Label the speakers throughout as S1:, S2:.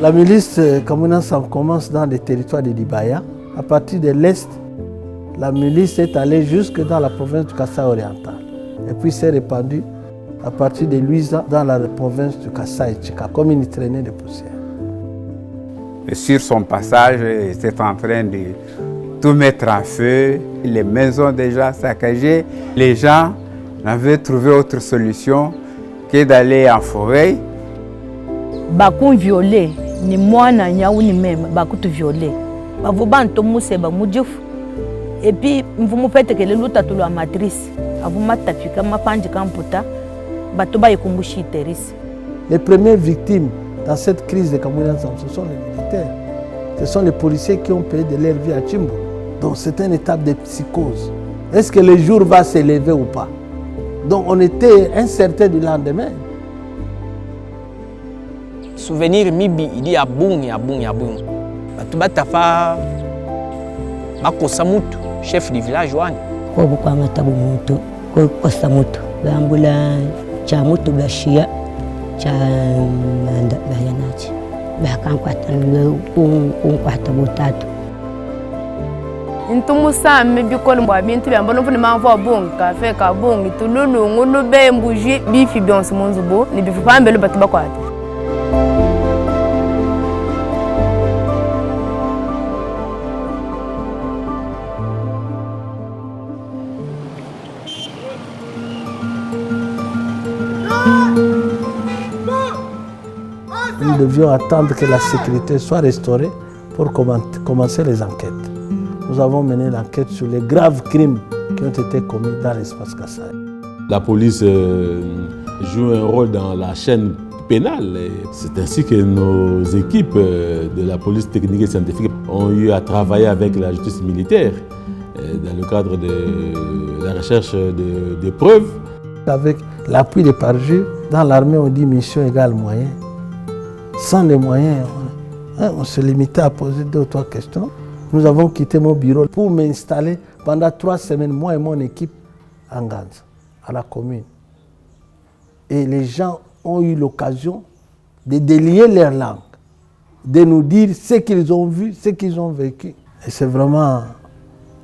S1: La milice Kamwina-Nsapu commence dans les territoires de Libaya. À partir de l'Est, la milice est allée jusque dans la province du Kasaï oriental. Et puis s'est répandue à partir de Luiza dans la province du Kasaï Chika, comme une traînée de poussière.
S2: Et sur son passage, il était en train de tout mettre en feu, les maisons déjà saccagées. Les gens n'avaient trouvé autre solution que d'aller en forêt.
S3: Bakun violé, ni moi ni même, bakutu violé. Vous banto mousse ba moudjouf. Et puis vous me faites que le luta tout la matrice. Vous matapika ma panji kamputa, batoba yekumbushi teris.
S1: Les premières victimes dans cette crise de Kamwina-Nsapu, ce sont les militaires. Ce sont les policiers qui ont payé de leur vie à Tchimbo. Donc c'est une étape de psychose. Est-ce que le jour va s'élever ou pas? Donc on était incertain du lendemain.
S4: Souvenir mibi il dit aboum. Batubatafa bakosamutu chef du village wani.
S5: Ko bukwa matabumuntu ko kosamutu bambula cha mutu bashia cha manda bayanachi bakankwata kunkwata butatu.
S6: Ntumusa mebikolo mwa bintu byamba no vunima mva bonga kafe ka bonga tululu ngulu be mbuji bifi bionse munzubo ni bifi pambelo batuba kwata.
S1: Nous devions attendre que la sécurité soit restaurée pour commencer les enquêtes. Nous avons mené l'enquête sur les graves crimes qui ont été commis dans l'espace Kasaï.
S7: La police joue un rôle dans la chaîne pénale. C'est ainsi que nos équipes de la police technique et scientifique ont eu à travailler avec la justice militaire dans le cadre de la recherche de preuves.
S1: Avec l'appui des parjures, dans l'armée on dit mission égale moyen. Sans les moyens, on se limitait à poser 2 ou 3 questions. Nous avons quitté mon bureau pour m'installer pendant 3 semaines, moi et mon équipe, en Ganza, à la commune. Et les gens ont eu l'occasion de délier leur langue, de nous dire ce qu'ils ont vu, ce qu'ils ont vécu. Et c'est vraiment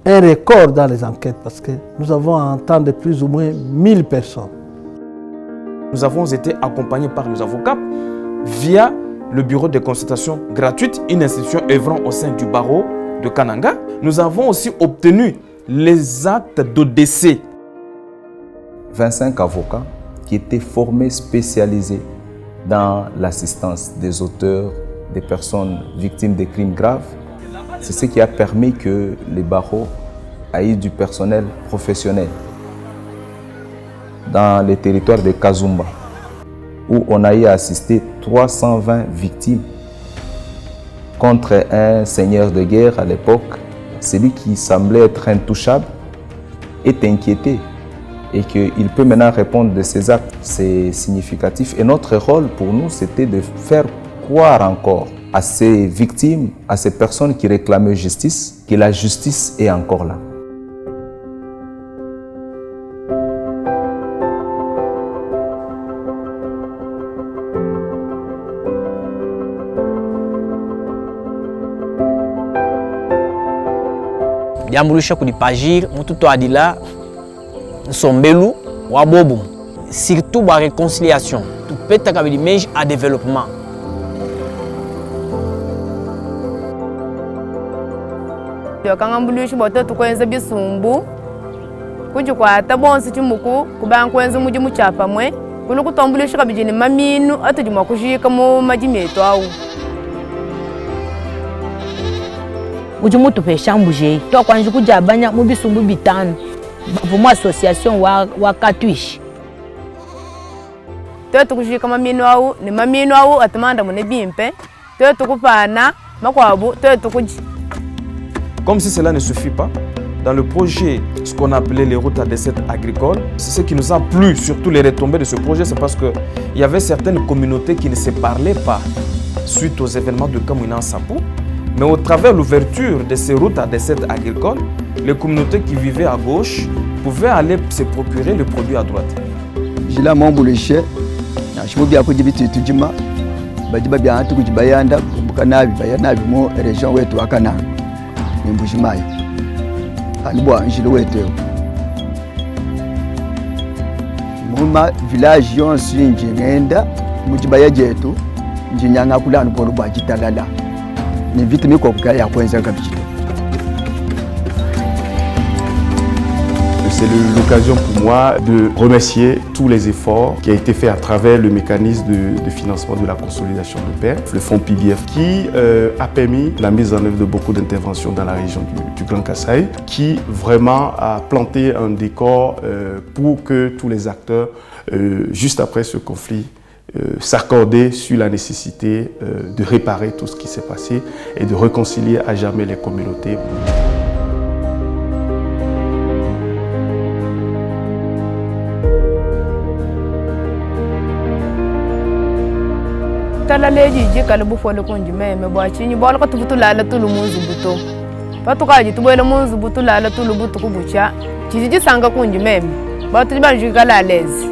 S1: un record dans les enquêtes parce que nous avons à entendre plus ou moins 1000 personnes.
S8: Nous avons été accompagnés par nos avocats via le bureau de consultation gratuite, une institution œuvrant au sein du barreau de Kananga. Nous avons aussi obtenu les actes de décès.
S9: 25 avocats qui étaient formés, spécialisés dans l'assistance des auteurs, des personnes victimes de crimes graves. C'est ce qui a permis que les barreaux aient du personnel professionnel dans les territoires de Kazumba, où on a eu à assister 320 victimes contre un seigneur de guerre à l'époque. Celui qui semblait être intouchable est inquiété et qu'il peut maintenant répondre de ses actes. C'est significatif et notre rôle pour nous, c'était de faire croire encore à ces victimes, à ces personnes qui réclamaient justice, que la justice est encore là.
S4: Diambulisha kulipagir mututo adila sombelu wa bobu surtout la réconciliation tout peta kabili mej à développement.
S6: Yokangambulisha boto tukwenza bisumbu kujikwata bonse chimuku kubankwenza muji muchapa mwe kuno kutombulisha kabijini maminu atujuma kujika mu majimeto au
S3: Ujumutu pe chambuje to kwanju kujabanya mu bisumbu bitano vuma association wa Katwish
S6: to tukujika maminu au ni maminu au atamanda mu nebimpe to tukupana makwabu to tukuji.
S8: Comme si cela ne suffit pas, dans le projet, ce qu'on appelait les routes à dessert agricoles, c'est ce qui nous a plu, surtout les retombées de ce projet, c'est parce qu'il y avait certaines communautés qui ne se parlaient pas suite aux événements de Kamwina-Nsapu. Mais au travers de l'ouverture de ces routes à dessert agricoles, les communautés qui vivaient à gauche pouvaient aller se procurer le produit à droite.
S10: bajiba bya antu kujibayanda bukanabi bayanabi mu region wetu akananga nimbujimayo ani bwa njilo wetu muma village yonsi njingenda mujibaya jetu njinyanga kulana polo bwa jitalala ni vitu miko kukaya kwenza kabijito.
S11: C'est l'occasion pour moi de remercier tous les efforts qui ont été faits à travers le mécanisme de financement de la consolidation de paix, le fonds PBF, qui a permis la mise en œuvre de beaucoup d'interventions dans la région du Grand Kasaï, qui vraiment a planté un décor pour que tous les acteurs, juste après ce conflit, s'accordaient sur la nécessité de réparer tout ce qui s'est passé et de réconcilier à jamais les communautés.
S6: Talaleji jikala bufole kunji meme bwachinyi bola katubutu lala tulu munzu buto patukaji tubwele munzu butu lala tulu butu kubucha chiji jisanga kunji meme batu jibanjikala lezi